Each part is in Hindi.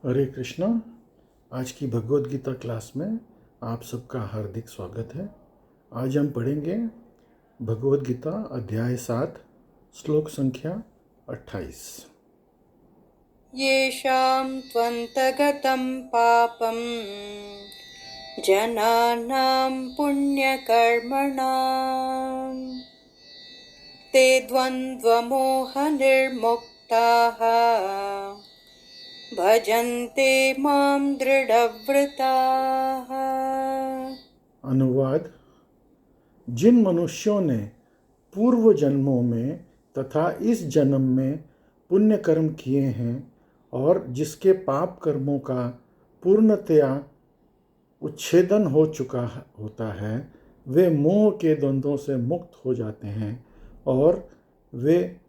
हरे कृष्णा। आज की भगवद गीता क्लास में आप सबका हार्दिक स्वागत है। आज हम पढ़ेंगे भगवद गीता अध्याय 7 श्लोक संख्या 28। येषां त्वन्तगतं पापं जनानां पुण्यकर्मणां ते द्वन्द्वमोहनिर्मुक्ताः भजन्ते मां दृढव्रताः। अनुवाद: जिन मनुष्यों ने पूर्व जन्मों में तथा इस जन्म में पुण्य कर्म किए हैं और जिसके पाप कर्मों का पूर्णतया उच्छेदन हो चुका होता है, वे मोह के द्वंद्वों से मुक्त हो जाते हैं और वे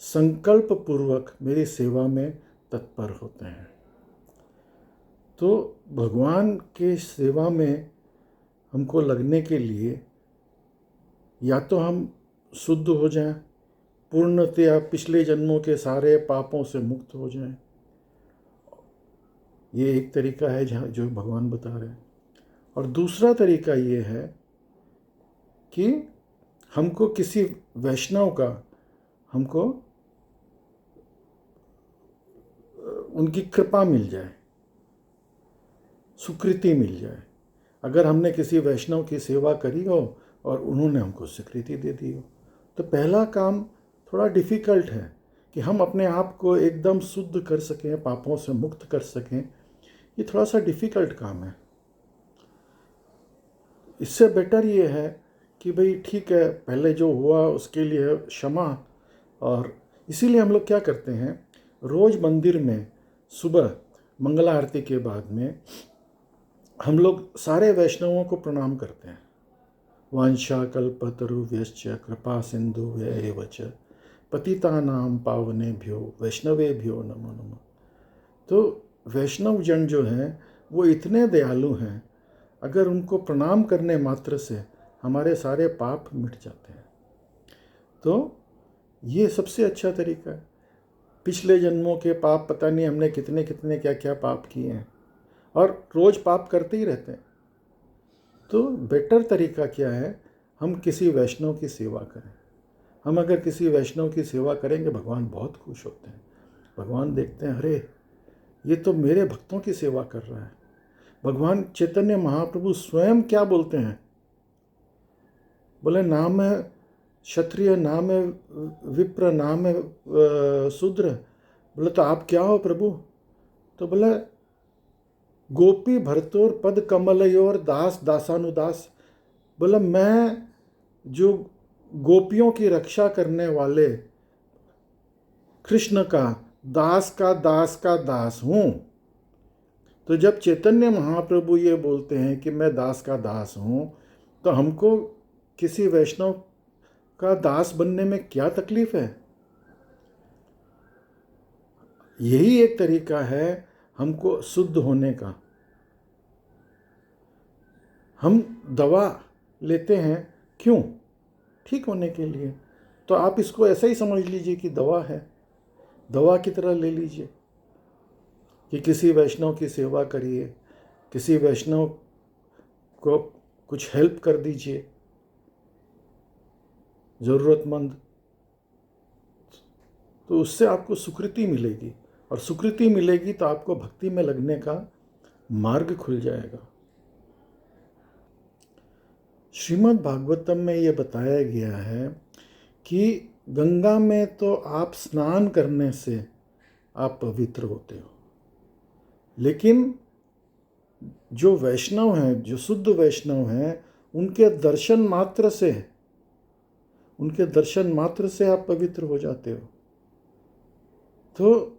संकल्प पूर्वक मेरी सेवा में तत्पर होते हैं। तो भगवान के सेवा में हमको लगने के लिए या तो हम शुद्ध हो जाएं, पूर्णतया पिछले जन्मों के सारे पापों से मुक्त हो जाएं। ये एक तरीका है जो भगवान बता रहे हैं। और दूसरा तरीका ये है कि हमको किसी वैष्णव का हमको उनकी कृपा मिल जाए, स्वीकृति मिल जाए। अगर हमने किसी वैष्णव की सेवा करी हो और उन्होंने हमको स्वीकृति दे दी हो, तो पहला काम थोड़ा डिफ़िकल्ट है कि हम अपने आप को एकदम शुद्ध कर सकें, पापों से मुक्त कर सकें। ये थोड़ा सा डिफ़िकल्ट काम है। इससे बेटर ये है कि भाई ठीक है, पहले जो हुआ उसके लिए क्षमा। और इसीलिए हम लोग क्या करते हैं, रोज़ मंदिर में सुबह मंगला आरती के बाद में हम लोग सारे वैष्णवों को प्रणाम करते हैं। वांछा कल्पतरुभ्यश्च कृपा सिंधुभ्यैव च पतितानां पावनेभ्यो वैष्णवेभ्यो नमो नमः। तो वैष्णव जन जो हैं वो इतने दयालु हैं, अगर उनको प्रणाम करने मात्र से हमारे सारे पाप मिट जाते हैं। तो ये सबसे अच्छा तरीका है। पिछले जन्मों के पाप पता नहीं हमने कितने कितने क्या क्या पाप किए हैं और रोज़ पाप करते ही रहते हैं। तो बेटर तरीका क्या है, हम किसी वैष्णव की सेवा करें। हम अगर किसी वैष्णव की सेवा करेंगे, भगवान बहुत खुश होते हैं। भगवान देखते हैं, अरे ये तो मेरे भक्तों की सेवा कर रहा है। भगवान चैतन्य महाप्रभु स्वयं क्या बोलते हैं, बोले नाम है क्षत्रिय, नाम है विप्र, नाम है शूद्र। बोले तो आप क्या हो प्रभु? तो बोले गोपी भरतोर पद कमलयोर दास दासानुदास। बोला मैं जो गोपियों की रक्षा करने वाले कृष्ण का का दास हूँ। तो जब चैतन्य महाप्रभु ये बोलते हैं कि मैं दास का दास हूँ, तो हमको किसी वैष्णव का दास बनने में क्या तकलीफ है? यही एक तरीका है हमको शुद्ध होने का। हम दवा लेते हैं क्यों? ठीक होने के लिए। तो आप इसको ऐसा ही समझ लीजिए कि दवा है, दवा की तरह ले लीजिए कि किसी वैष्णव की सेवा करिए, किसी वैष्णव को कुछ हेल्प कर दीजिए, ज़रूरतमंद। तो उससे आपको स्वीकृति मिलेगी, और स्वीकृति मिलेगी तो आपको भक्ति में लगने का मार्ग खुल जाएगा। श्रीमद् भागवतम में ये बताया गया है कि गंगा में तो आप स्नान करने से आप पवित्र होते हो, लेकिन जो वैष्णव हैं, जो शुद्ध वैष्णव हैं, उनके दर्शन मात्र से आप पवित्र हो जाते हो। तो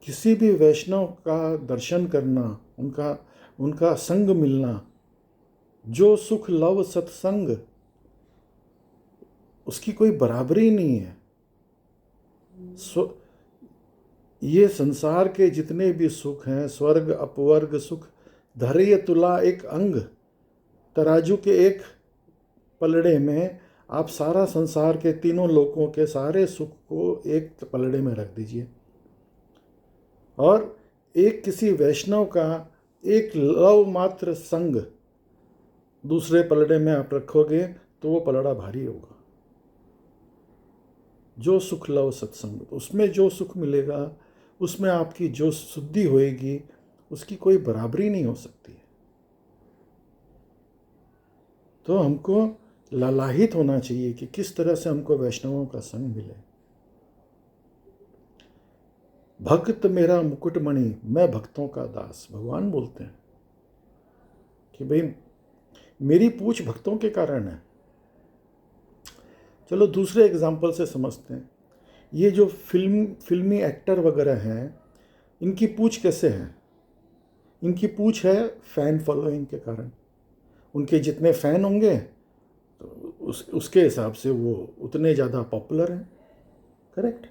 किसी भी वैष्णव का दर्शन करना, उनका संग मिलना, जो सुख लव सत्संग, उसकी कोई बराबरी नहीं है। ये संसार के जितने भी सुख हैं, स्वर्ग अपवर्ग सुख, धैर्य तुला एक अंग, तराजू के एक पलड़े में आप सारा संसार के तीनों लोकों के सारे सुख को एक पलड़े में रख दीजिए। और एक किसी वैष्णव का एक लव मात्र संग दूसरे पलड़े में आप रखोगे तो वो पलड़ा भारी होगा। जो सुख लव सत्संग, उसमें जो सुख मिलेगा, उसमें आपकी जो शुद्धि होएगी, उसकी कोई बराबरी नहीं हो सकती है। तो हमको लालायित होना चाहिए कि किस तरह से हमको वैष्णवों का संग मिले। भक्त मेरा मुकुटमणि, मैं भक्तों का दास, भगवान बोलते हैं कि भाई मेरी पूछ भक्तों के कारण है। चलो दूसरे एग्जाम्पल से समझते हैं। ये जो फिल्मी एक्टर वगैरह हैं, इनकी पूछ कैसे है? इनकी पूछ है फ़ैन फॉलोइंग के कारण। उनके जितने फ़ैन होंगे तो उसके हिसाब से वो उतने ज़्यादा पॉपुलर हैं। करेक्ट?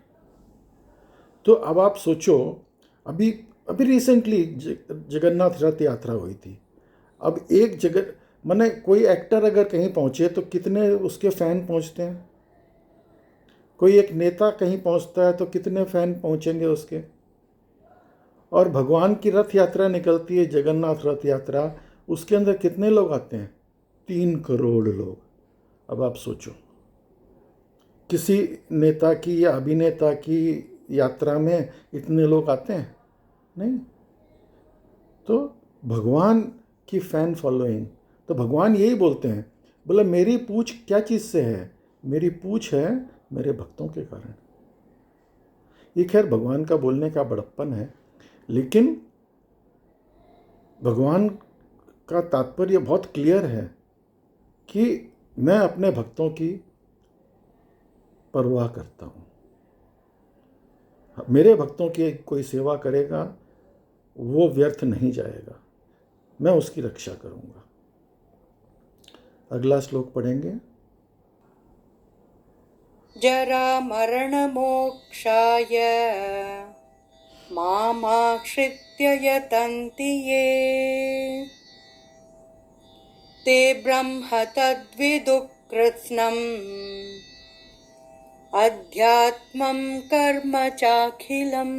तो अब आप सोचो, अभी अभी रिसेंटली जगन्नाथ रथ यात्रा हुई थी। अब एक जगह माने कोई एक्टर अगर कहीं पहुँचे तो कितने उसके फ़ैन पहुँचते हैं? कोई एक नेता कहीं पहुँचता है तो कितने फ़ैन पहुँचेंगे उसके? और भगवान की रथ यात्रा निकलती है, जगन्नाथ रथ यात्रा, उसके अंदर कितने लोग आते हैं? 3 करोड़ लोग। अब आप सोचो, किसी नेता की या अभिनेता की यात्रा में इतने लोग आते हैं? नहीं। तो भगवान की फ़ैन फॉलोइंग, तो भगवान यही बोलते हैं, बोला मेरी पूछ क्या चीज़ से है? मेरी पूछ है मेरे भक्तों के कारण। ये खैर भगवान का बोलने का बड़प्पन है, लेकिन भगवान का तात्पर्य बहुत क्लियर है कि मैं अपने भक्तों की परवाह करता हूँ। मेरे भक्तों की कोई सेवा करेगा वो व्यर्थ नहीं जाएगा, मैं उसकी रक्षा करूँगा। अगला श्लोक पढ़ेंगे। जरा मरण मोक्षाय मामाश्रित्य यतन्ति ये ते ब्रह्म तद्विदुः कृत्स्नम् अध्यात्मं कर्म चाखिलम्।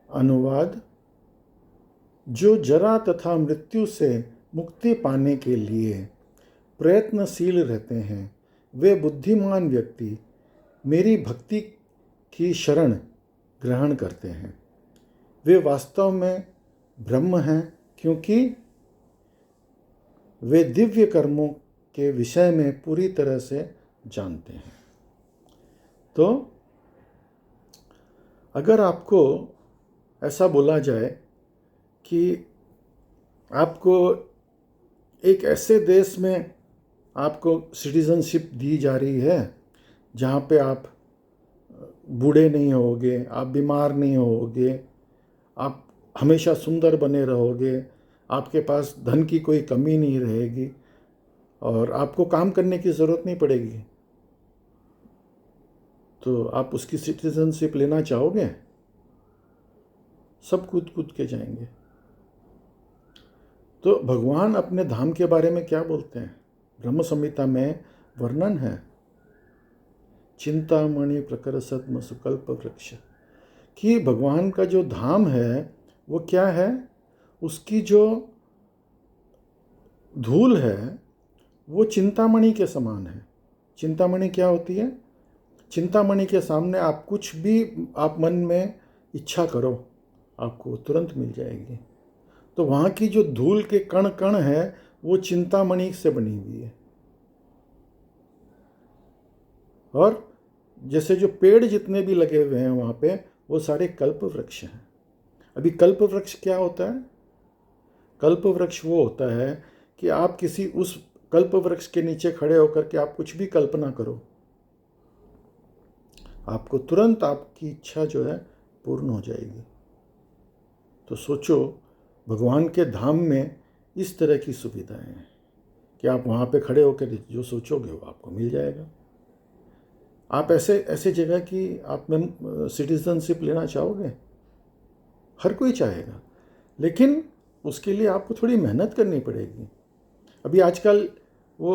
अनुवाद: जो जरा तथा मृत्यु से मुक्ति पाने के लिए प्रयत्नशील रहते हैं, वे बुद्धिमान व्यक्ति मेरी भक्ति की शरण ग्रहण करते हैं। वे वास्तव में ब्रह्म हैं, क्योंकि वे दिव्य कर्मों के विषय में पूरी तरह से जानते हैं। तो अगर आपको ऐसा बोला जाए कि आपको एक ऐसे देश में आपको सिटीज़नशिप दी जा रही है जहाँ पे आप बूढ़े नहीं होगे, आप बीमार नहीं होगे, आप हमेशा सुंदर बने रहोगे, आपके पास धन की कोई कमी नहीं रहेगी और आपको काम करने की ज़रूरत नहीं पड़ेगी, तो आप उसकी सिटीज़नशिप लेना चाहोगे? सब कूद कूद के जाएंगे। तो भगवान अपने धाम के बारे में क्या बोलते हैं? ब्रह्म संहिता में वर्णन है, चिंतामणि प्रकर सद्म सुकल्प वृक्ष, कि भगवान का जो धाम है वो क्या है? उसकी जो धूल है वो चिंतामणि के समान है। चिंतामणि क्या होती है? चिंतामणि के सामने आप कुछ भी आप मन में इच्छा करो, आपको तुरंत मिल जाएगी। तो वहाँ की जो धूल के कण कण है वो चिंतामणि से बनी हुई है। और जैसे जो पेड़ जितने भी लगे हुए हैं वहाँ पे, वो सारे कल्प वृक्ष हैं। अभी कल्प वृक्ष क्या होता है? कल्प वृक्ष वो होता है कि आप किसी उस कल्प वृक्ष के नीचे खड़े होकर के आप कुछ भी कल्पना करो, आपको तुरंत आपकी इच्छा जो है पूर्ण हो जाएगी। तो सोचो, भगवान के धाम में इस तरह की सुविधाएं हैं कि आप वहाँ पे खड़े होकर जो सोचोगे वो आपको मिल जाएगा। आप ऐसे जगह की आप में सिटीजनशिप लेना चाहोगे? हर कोई चाहेगा, लेकिन उसके लिए आपको थोड़ी मेहनत करनी पड़ेगी। अभी आजकल वो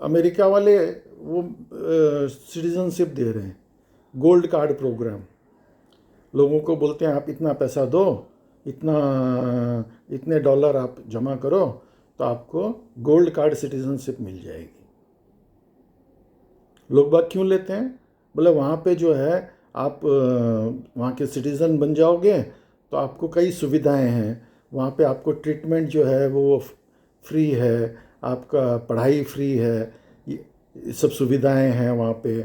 अमेरिका वाले वो सिटीजनशिप दे रहे हैं, गोल्ड कार्ड प्रोग्राम। लोगों को बोलते हैं आप इतना पैसा दो, इतना इतने डॉलर आप जमा करो तो आपको गोल्ड कार्ड सिटीजनशिप मिल जाएगी। लोग बाग क्यों लेते हैं? बोले वहाँ पे जो है आप वहाँ के सिटीज़न बन जाओगे तो आपको कई सुविधाएं हैं, वहाँ पे आपको ट्रीटमेंट जो है वो फ्री है, आपका पढ़ाई फ्री है, ये सब सुविधाएं हैं वहाँ पे।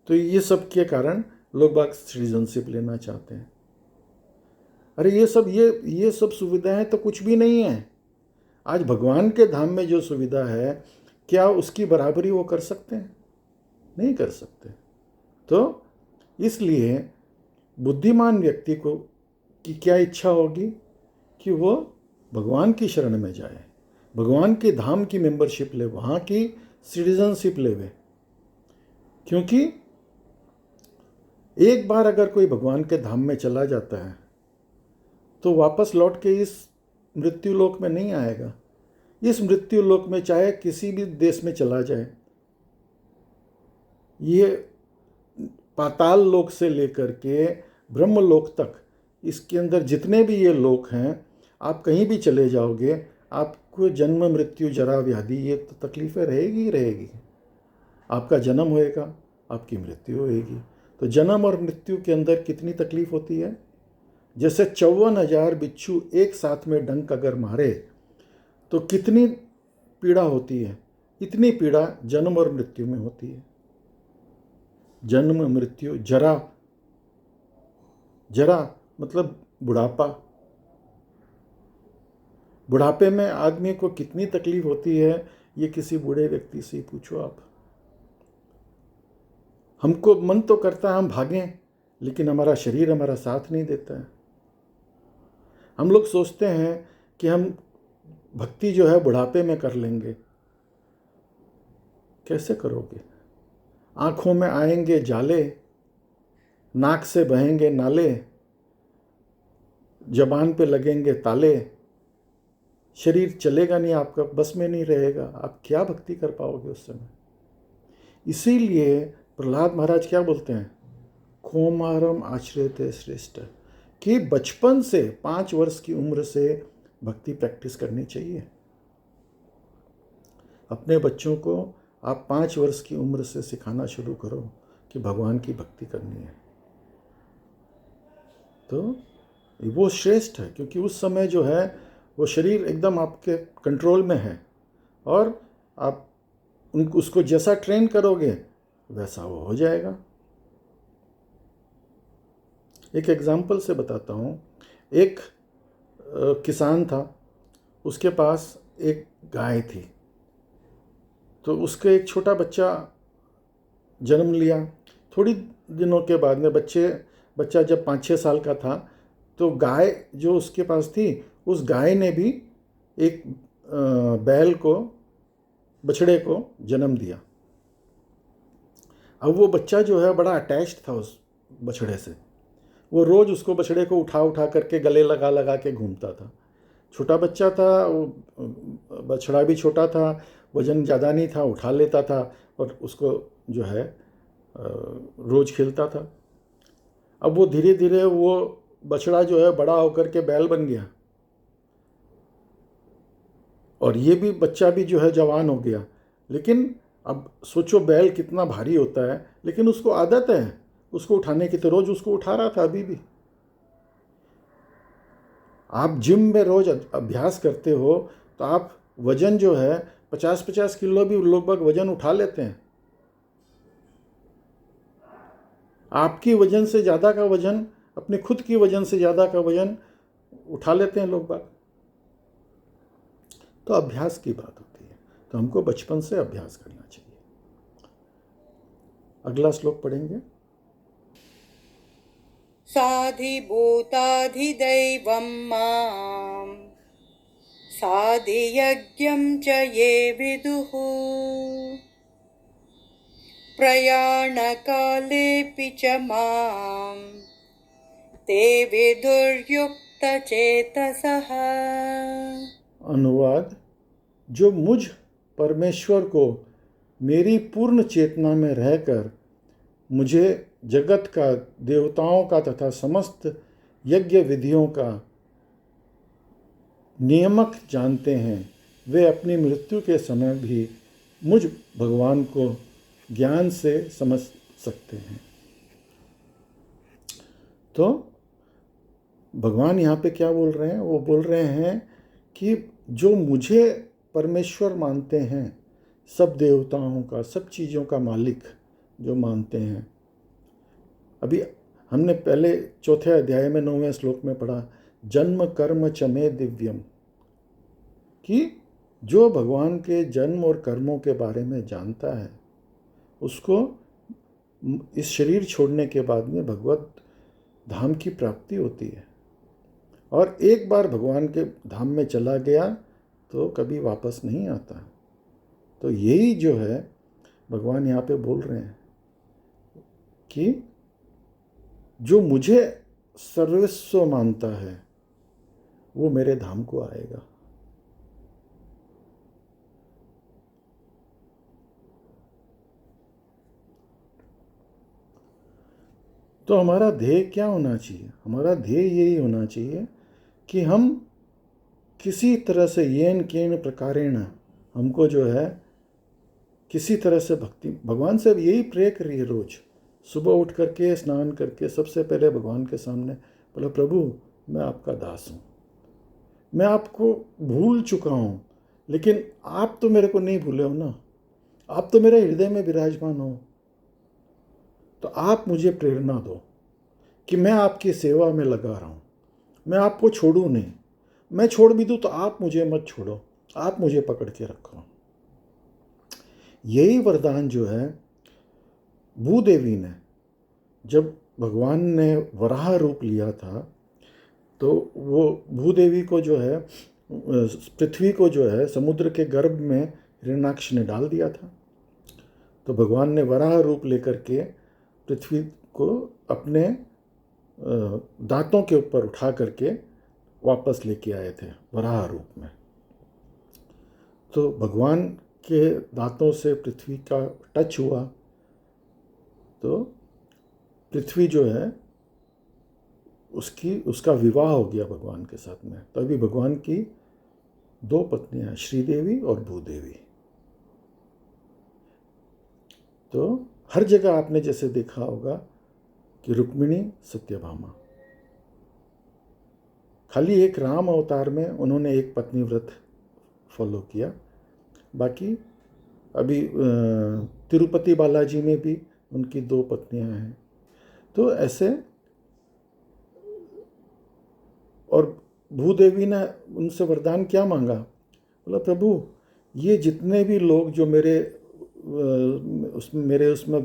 तो ये सब के कारण लोग बाग सिटीजनशिप लेना चाहते हैं। अरे ये सब सुविधाएं तो कुछ भी नहीं है। आज भगवान के धाम में जो सुविधा है, क्या उसकी बराबरी वो कर सकते हैं? नहीं कर सकते। तो इसलिए बुद्धिमान व्यक्ति को की क्या इच्छा होगी कि वो भगवान की शरण में जाए, भगवान के धाम की मेंबरशिप ले, वहाँ की सिटीजनशिप लेवे। क्योंकि एक बार अगर कोई भगवान के धाम में चला जाता है तो वापस लौट के इस मृत्यु लोक में नहीं आएगा। इस मृत्यु लोक में चाहे किसी भी देश में चला जाए, ये पाताल लोक से लेकर के ब्रह्म लोक तक, इसके अंदर जितने भी ये लोक हैं, आप कहीं भी चले जाओगे, आपको जन्म मृत्यु जरा व्याधि ये तो तकलीफ़ें रहेगी ही रहेगी। आपका जन्म होएगा, आपकी मृत्यु होएगी। तो जन्म और मृत्यु के अंदर कितनी तकलीफ होती है? जैसे 54,000 बिच्छू एक साथ में डंक अगर मारे तो कितनी पीड़ा होती है, इतनी पीड़ा जन्म और मृत्यु में होती है। जन्म मृत्यु जरा, जरा मतलब बुढ़ापा। बुढ़ापे में आदमी को कितनी तकलीफ होती है, ये किसी बूढ़े व्यक्ति से ही पूछो आप। हमको मन तो करता है हम भागें, लेकिन हमारा शरीर हमारा साथ नहीं देता है। हम लोग सोचते हैं कि हम भक्ति जो है बुढ़ापे में कर लेंगे। कैसे करोगे? आँखों में आएंगे जाले, नाक से बहेंगे नाले, जबान पे लगेंगे ताले, शरीर चलेगा नहीं, आपका बस में नहीं रहेगा। आप क्या भक्ति कर पाओगे उस समय? इसीलिए प्रहलाद महाराज क्या बोलते हैं? कौमारम आश्रयते श्रेष्ठ, कि बचपन से 5 वर्ष की उम्र से भक्ति प्रैक्टिस करनी चाहिए। अपने बच्चों को आप 5 वर्ष की उम्र से सिखाना शुरू करो कि भगवान की भक्ति करनी है। तो वो श्रेष्ठ है, क्योंकि उस समय जो है वो शरीर एकदम आपके कंट्रोल में है, और आप उसको जैसा ट्रेन करोगे वैसा वो हो जाएगा। एक एग्जाम्पल से बताता हूँ। एक किसान था, उसके पास एक गाय थी। तो उसके एक छोटा बच्चा जन्म लिया। थोड़ी दिनों के बाद में बच्चा जब 5-6 साल का था, तो गाय जो उसके पास थी, उस गाय ने भी एक बैल को, बछड़े को जन्म दिया। अब वो बच्चा जो है बड़ा अटैच्ड था उस बछड़े से। वो रोज़ उसको, बछड़े को उठा उठा करके गले लगा लगा के घूमता था। छोटा बच्चा था, वो बछड़ा भी छोटा था, वज़न ज़्यादा नहीं था, उठा लेता था और उसको जो है रोज़ खेलता था। अब वो धीरे धीरे वो बछड़ा जो है बड़ा होकर के बैल बन गया, और ये भी बच्चा भी जो है जवान हो गया। लेकिन अब सोचो बैल कितना भारी होता है, लेकिन उसको आदत है उसको उठाने की, तो रोज़ उसको उठा रहा था। अभी भी आप जिम में रोज़ अभ्यास करते हो तो आप वज़न जो है 50-50 किलो भी लोग बाग वज़न उठा लेते हैं। आपकी वज़न से ज़्यादा का वज़न, अपने खुद की वज़न से ज़्यादा का वज़न उठा लेते हैं लोग बाग। तो अभ्यास की बात होती है, तो हमको बचपन से अभ्यास करना चाहिए। अगला श्लोक पढ़ेंगे। साधिभूताधिदैवं मां साधियज्ञं च ये विदुः प्रयाणकालेऽपि च मां ते विदुर्युक्तचेतसः। अनुवाद: जो मुझ परमेश्वर को मेरी पूर्ण चेतना में रहकर मुझे जगत का, देवताओं का तथा समस्त यज्ञ विधियों का नियमक जानते हैं, वे अपनी मृत्यु के समय भी मुझ भगवान को ज्ञान से समझ सकते हैं। तो भगवान यहाँ पे क्या बोल रहे हैं? वो बोल रहे हैं कि जो मुझे परमेश्वर मानते हैं, सब देवताओं का, सब चीज़ों का मालिक जो मानते हैं। अभी हमने पहले चौथे अध्याय में 9वें श्लोक में पढ़ा, जन्म कर्म चमे दिव्यम, कि जो भगवान के जन्म और कर्मों के बारे में जानता है, उसको इस शरीर छोड़ने के बाद में भगवत धाम की प्राप्ति होती है। और एक बार भगवान के धाम में चला गया तो कभी वापस नहीं आता। तो यही जो है भगवान यहाँ पे बोल रहे हैं कि जो मुझे सर्वस्व मानता है वो मेरे धाम को आएगा। तो हमारा ध्येय क्या होना चाहिए? हमारा ध्येय यही होना चाहिए कि हम किसी तरह से येन केन प्रकारेण, हमको जो है किसी तरह से भक्ति, भगवान से यही प्रे करिए। रोज सुबह उठ करके स्नान करके सबसे पहले भगवान के सामने बोला, प्रभु मैं आपका दास हूँ, मैं आपको भूल चुका हूँ, लेकिन आप तो मेरे को नहीं भूले हो ना, आप तो मेरे हृदय में विराजमान हो। तो आप मुझे प्रेरणा दो कि मैं आपकी सेवा में लगा रहा हूँ, मैं आपको छोड़ूं नहीं। मैं छोड़ भी दूँ तो आप मुझे मत छोड़ो, आप मुझे पकड़ के रखो। यही वरदान जो है भूदेवी ने, जब भगवान ने वराह रूप लिया था तो वो भूदेवी को जो है, पृथ्वी को जो है समुद्र के गर्भ में हिरण्याक्ष ने डाल दिया था। तो भगवान ने वराह रूप लेकर के पृथ्वी को अपने दांतों के ऊपर उठा करके वापस लेके आए थे वराह रूप में। तो भगवान के दांतों से पृथ्वी का टच हुआ तो पृथ्वी जो है उसका विवाह हो गया भगवान के साथ में। तभी भगवान की 2 पत्नियां, श्रीदेवी और भूदेवी। तो हर जगह आपने जैसे देखा होगा कि रुक्मिणी, सत्यभामा, खाली एक राम अवतार में उन्होंने एक पत्नी व्रत फॉलो किया। बाकी अभी तिरुपति बालाजी में भी उनकी 2 पत्नियां हैं। तो ऐसे, और भूदेवी ने उनसे वरदान क्या मांगा? बोला, प्रभु ये जितने भी लोग जो मेरे उसमें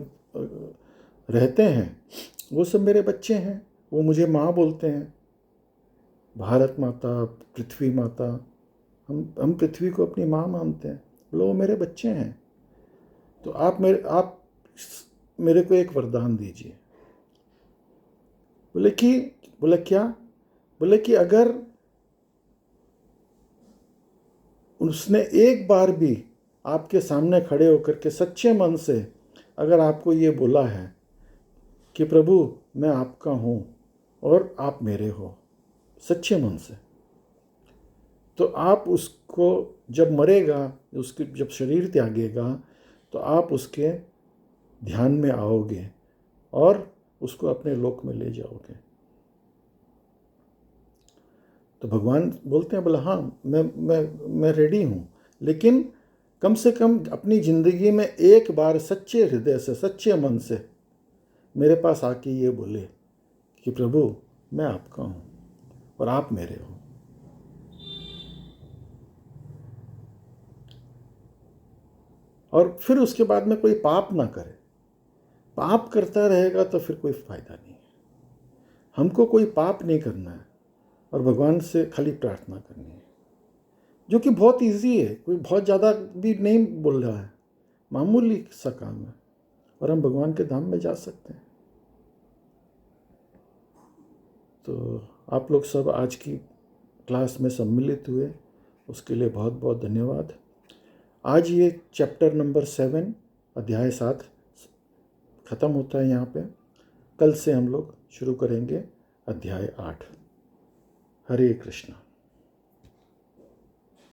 रहते हैं वो सब मेरे बच्चे हैं, वो मुझे माँ बोलते हैं, भारत माता, पृथ्वी माता, हम पृथ्वी को अपनी माँ मानते हैं। बोलो वो मेरे बच्चे हैं। तो आप मेरे को एक वरदान दीजिए। बोले क्या? बोले कि अगर उसने एक बार भी आपके सामने खड़े होकर के सच्चे मन से अगर आपको ये बोला है कि प्रभु मैं आपका हूँ और आप मेरे हो, सच्चे मन से, तो आप उसको जब मरेगा, उसके जब शरीर त्यागेगा, तो आप उसके ध्यान में आओगे और उसको अपने लोक में ले जाओगे। तो भगवान बोलते हैं, बोला हाँ मैं रेडी हूँ, लेकिन कम से कम अपनी ज़िंदगी में एक बार सच्चे हृदय से, सच्चे मन से मेरे पास आके ये बोले कि प्रभु मैं आपका हूँ और आप मेरे हो। और फिर उसके बाद में कोई पाप ना करे। पाप करता रहेगा तो फिर कोई फ़ायदा नहीं है। हमको कोई पाप नहीं करना है और भगवान से खाली प्रार्थना करनी है, जो कि बहुत इजी है, कोई बहुत ज़्यादा भी नहीं बोल रहा है, मामूली सा काम है और हम भगवान के धाम में जा सकते हैं। तो आप लोग सब आज की क्लास में सम्मिलित हुए, उसके लिए बहुत बहुत धन्यवाद। आज ये चैप्टर नंबर 7, अध्याय 7 ख़त्म होता है यहाँ पे। कल से हम लोग शुरू करेंगे अध्याय 8। हरे कृष्ण।